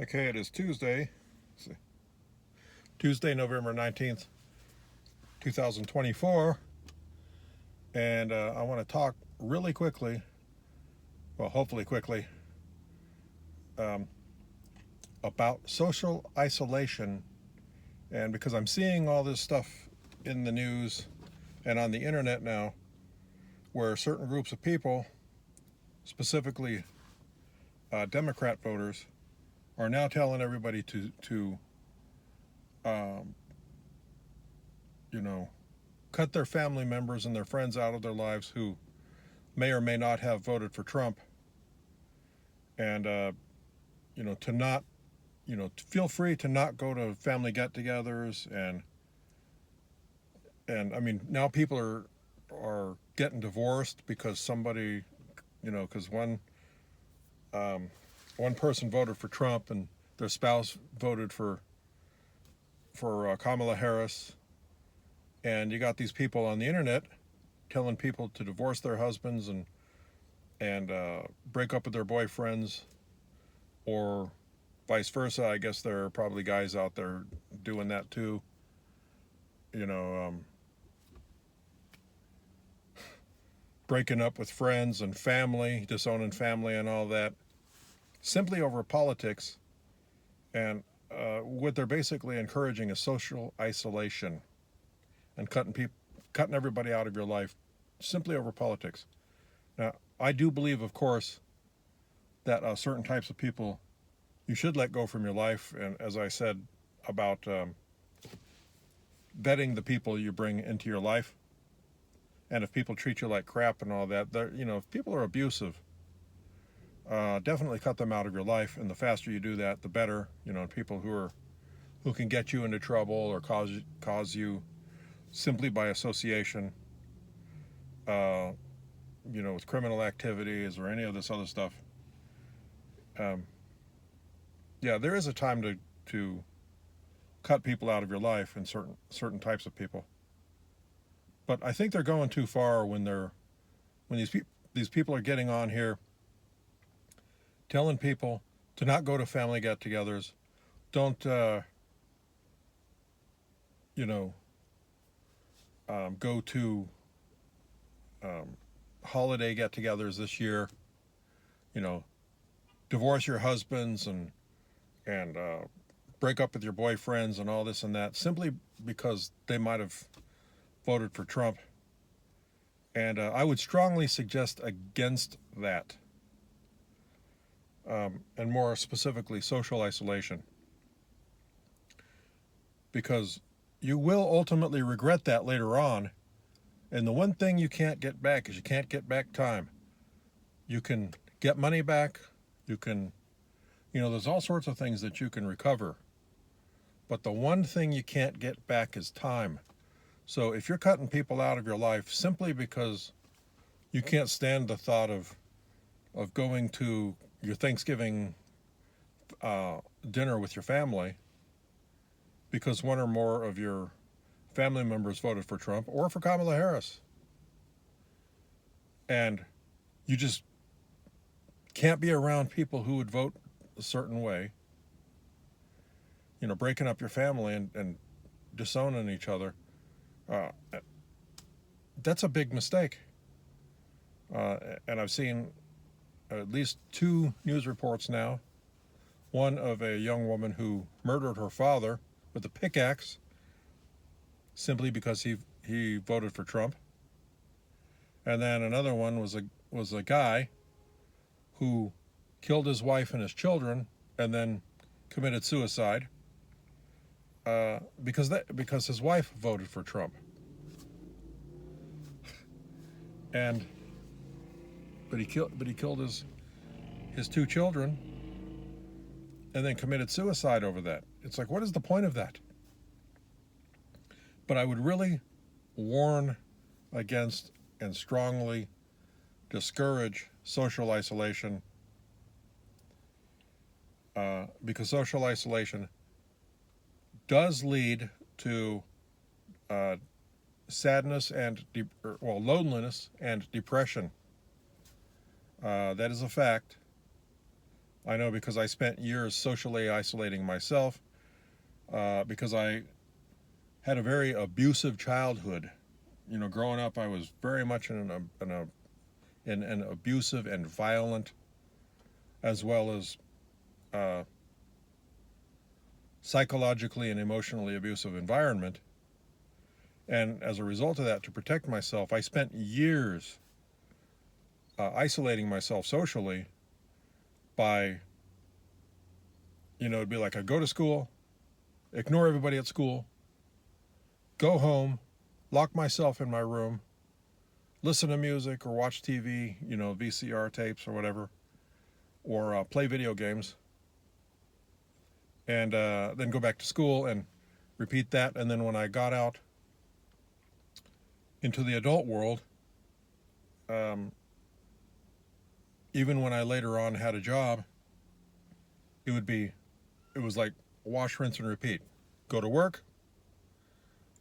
Okay, it is Tuesday. Tuesday, November 19th, 2024. And I want to talk really quickly, well, hopefully quickly, um, about social isolation. And because I'm seeing all this stuff in the news and on the internet now, where certain groups of people, specifically Democrat voters, are now telling everybody to um, you know, cut their family members and their friends out of their lives who may or may not have voted for Trump, and to not, feel free to not go to family get-togethers, and I mean now people are getting divorced because somebody, because one person voted for Trump and their spouse voted for Kamala Harris, and you got these people on the internet telling people to divorce their husbands and break up with their boyfriends, or vice versa. I guess there are probably guys out there doing that too. You know, breaking up with friends and family, disowning family, and all that, simply over politics. And what they're basically encouraging is social isolation and cutting everybody out of your life simply over politics. Now, I do believe, of course, that certain types of people you should let go from your life. And as I said about vetting the people you bring into your life, and if people treat you like crap and all that, if people are abusive, definitely cut them out of your life. And the faster you do that, the better. People who can get you into trouble or cause you simply by association, with criminal activities or any of this other stuff. Yeah, there is a time to cut people out of your life, and certain types of people. But I think they're going too far when these people are getting on here telling people to not go to family get-togethers, don't go to holiday get-togethers this year. Divorce your husbands and break up with your boyfriends and all this and that, simply because they might have voted for Trump. And I would strongly suggest against that, and more specifically, social isolation, because you will ultimately regret that later on. And the one thing you can't get back is you can't get back time. You can get money back. You can, there's all sorts of things that you can recover. But the one thing you can't get back is time. So if you're cutting people out of your life simply because you can't stand the thought of going to your Thanksgiving dinner with your family because one or more of your family members voted for Trump or for Kamala Harris, and you just can't be around people who would vote a certain way, breaking up your family and disowning each other, that's a big mistake. And I've seen at least 2 news reports now. One of a young woman who murdered her father with a pickaxe simply because he voted for Trump. And then another one was a guy who killed his wife and his children and then committed suicide because his wife voted for Trump. But he killed his 2 children and then committed suicide over that. It's like, what is the point of that? But I would really warn against and strongly discourage social isolation, because social isolation does lead to sadness and loneliness and depression. That is a fact. I know because I spent years socially isolating myself, because I had a very abusive childhood. You know, growing up, I was very much in an abusive and violent, as well as psychologically and emotionally abusive environment. And as a result of that, to protect myself, I spent years isolating myself socially by, it'd be like I go to school, ignore everybody at school, go home, lock myself in my room, listen to music or watch TV, VCR tapes or whatever, or play video games, and then go back to school and repeat that. And then when I got out into the adult world, even when I later on had a job, it was like wash, rinse, and repeat. Go to work,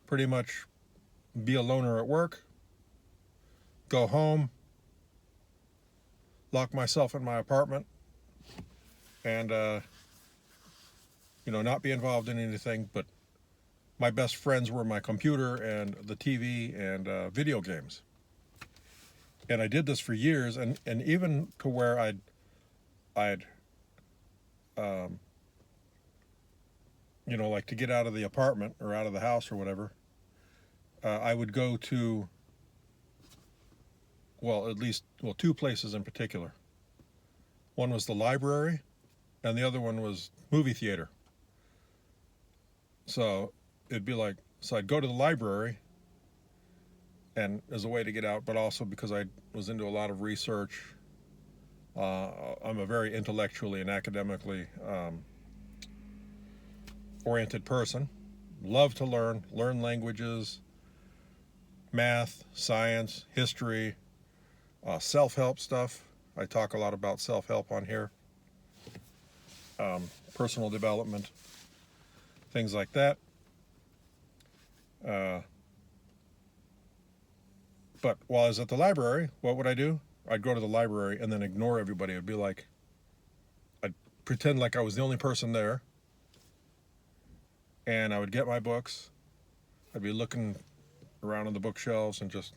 pretty much be a loner at work, go home, lock myself in my apartment, and not be involved in anything. But my best friends were my computer and the TV and video games. And I did this for years, and even to where I'd like to get out of the apartment or out of the house or whatever, I would go to, two places in particular. One was the library, and the other one was movie theater. So it'd be like, I'd go to the library, and as a way to get out, but also because I was into a lot of research. I'm a very intellectually and academically oriented person. Love to learn languages, math, science, history, self-help stuff. I talk a lot about self-help on here. Personal development, things like that. But while I was at the library, what would I do? I'd go to the library and then ignore everybody. It'd be like, I'd pretend like I was the only person there. And I would get my books. I'd be looking around on the bookshelves and just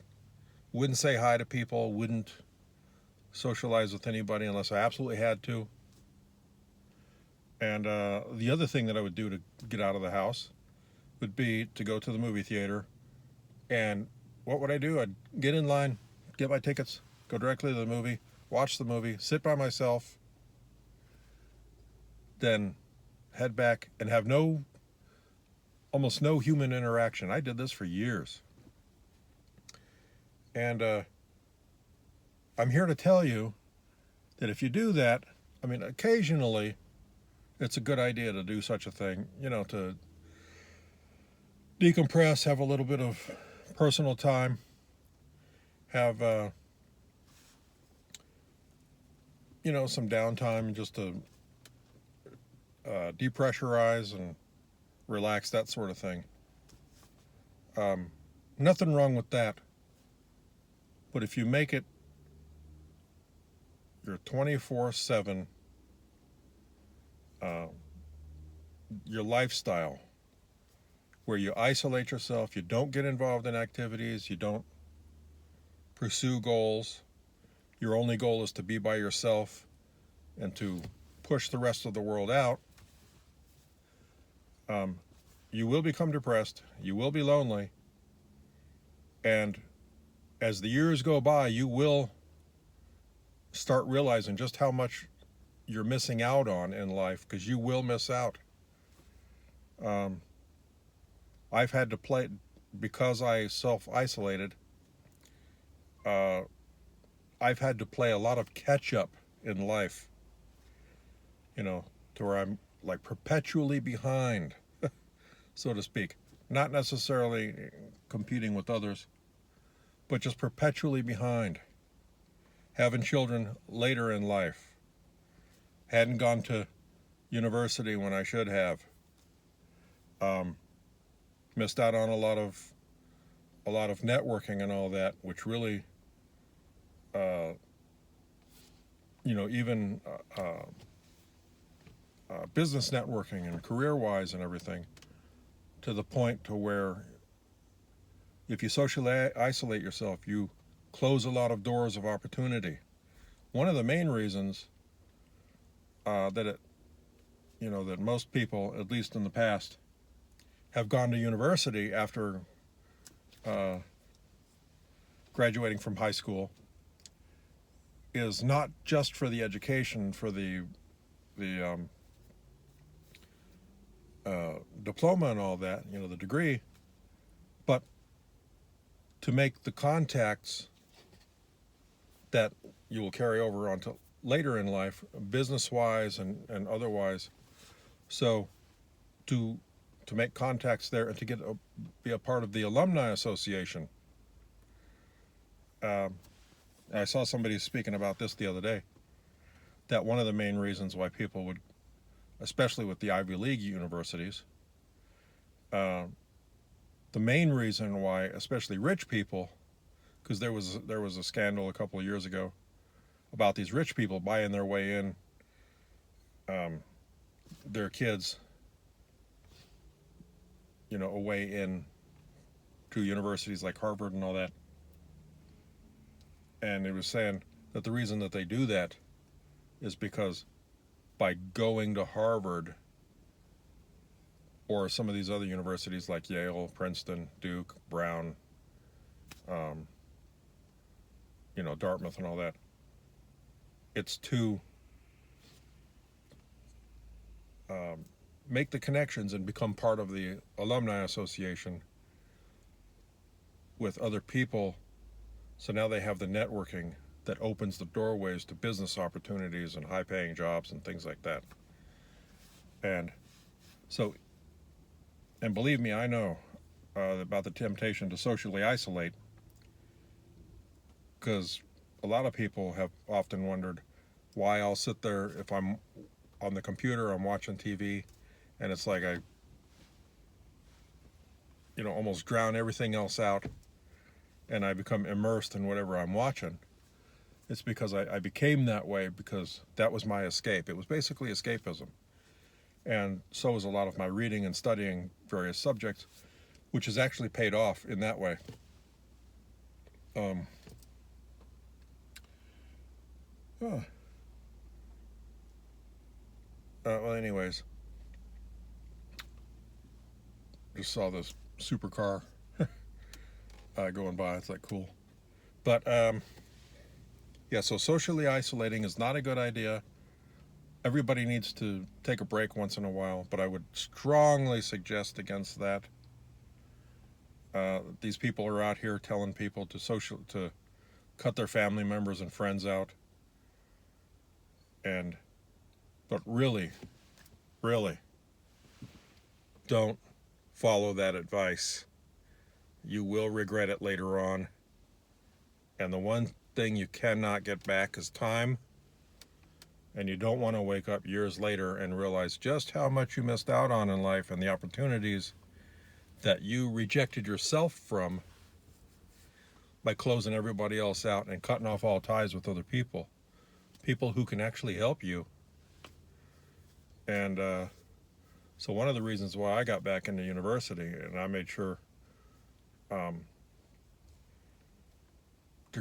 wouldn't say hi to people, wouldn't socialize with anybody unless I absolutely had to. And the other thing that I would do to get out of the house would be to go to the movie theater. And what would I do? I'd get in line, get my tickets, go directly to the movie, watch the movie, sit by myself, then head back and have almost no human interaction. I did this for years. And I'm here to tell you that if you do that, occasionally it's a good idea to do such a thing, to decompress, have a little bit of personal time, have some downtime just to depressurize and relax, that sort of thing. Nothing wrong with that. But if you make it your 24/7 your lifestyle, where you isolate yourself, you don't get involved in activities, you don't pursue goals, your only goal is to be by yourself and to push the rest of the world out, you will become depressed, you will be lonely, and as the years go by, you will start realizing just how much you're missing out on in life, because you will miss out. I've had to play, because I self-isolated, I've had to play a lot of catch-up in life, to where I'm like perpetually behind, so to speak. Not necessarily competing with others, but just perpetually behind. Having children later in life. Hadn't gone to university when I should have. Missed out on a lot of networking and all that, which really, even business networking and career-wise and everything, to the point to where if you socially isolate yourself, you close a lot of doors of opportunity. One of the main reasons that most people, at least in the past, have gone to university after graduating from high school is not just for the education, for the diploma and all that, the degree, but to make the contacts that you will carry over onto later in life, business-wise and otherwise. So to make contacts there and to be a part of the alumni association. I saw somebody speaking about this the other day, that one of the main reasons why people would, especially with the Ivy League universities, the main reason why, especially rich people, because there was a scandal a couple of years ago about these rich people buying their way in, their kids, away in to universities like Harvard and all that. And it was saying that the reason that they do that is because by going to Harvard or some of these other universities like Yale, Princeton, Duke, Brown, Dartmouth and all that, it's to make the connections and become part of the alumni association with other people. So now they have the networking that opens the doorways to business opportunities and high-paying jobs and things like that. And so, and believe me, I know about the temptation to socially isolate, because a lot of people have often wondered why I'll sit there if I'm on the computer, I'm watching TV, and it's like I almost drown everything else out and I become immersed in whatever I'm watching. It's because I became that way because that was my escape. It was basically escapism. And so was a lot of my reading and studying various subjects, which has actually paid off in that way. Well, anyways, just saw this supercar going by. It's like cool. But yeah, so socially isolating is not a good idea. Everybody needs to take a break once in a while, but I would strongly suggest against that. These people are out here telling people to cut their family members and friends out. But really, don't follow that advice. You will regret it later on. And the one thing you cannot get back is time. And you don't want to wake up years later and realize just how much you missed out on in life and the opportunities that you rejected yourself from by closing everybody else out and cutting off all ties with other people who can actually help you. And so one of the reasons why I got back into university and I made sure to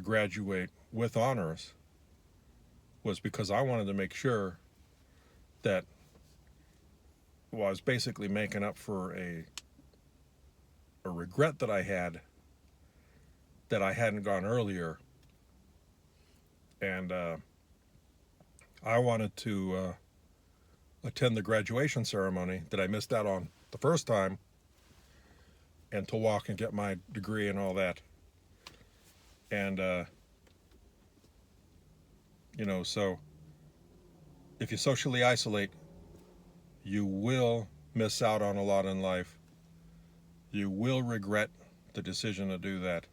graduate with honors was because I wanted to make sure that I was basically making up for a regret that I had that I hadn't gone earlier. And I wanted to attend the graduation ceremony that I missed out on the first time, and to walk and get my degree and all that. And so if you socially isolate, you will miss out on a lot in life. You will regret the decision to do that.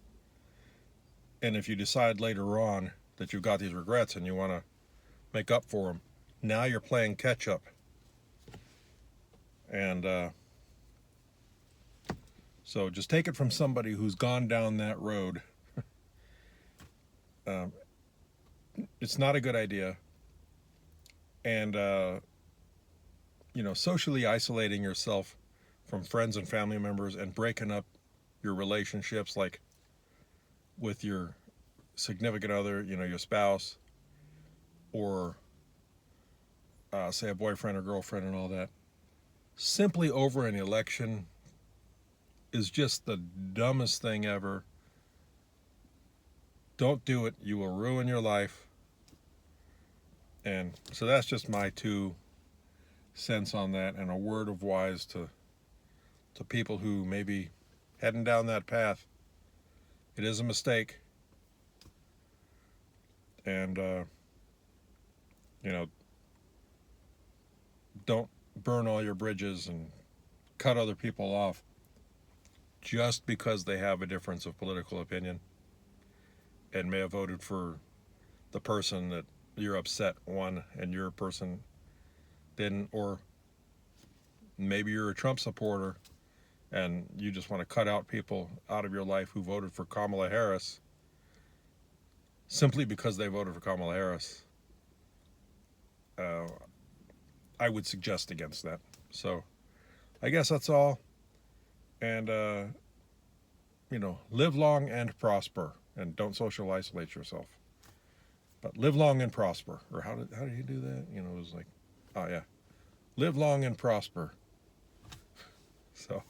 And if you decide later on that you've got these regrets and you want to make up for them, now you're playing catch up. And so just take it from somebody who's gone down that road. It's not a good idea. And socially isolating yourself from friends and family members and breaking up your relationships, like with your significant other, your spouse, or say a boyfriend or girlfriend and all that, simply over an election is just the dumbest thing ever. Don't do it. You will ruin your life. And so that's just my 2 cents on that, and a word of wise to people who may be heading down that path. It is a mistake. And, don't burn all your bridges and cut other people off just because they have a difference of political opinion and may have voted for the person that you're upset won and your person didn't. Or maybe you're a Trump supporter and you just want to cut out people out of your life who voted for Kamala Harris simply because they voted for Kamala Harris. I would suggest against that. So I guess that's all. And, live long and prosper, and don't social isolate yourself. But live long and prosper. Or how did he do that? It was like, oh yeah, live long and prosper. So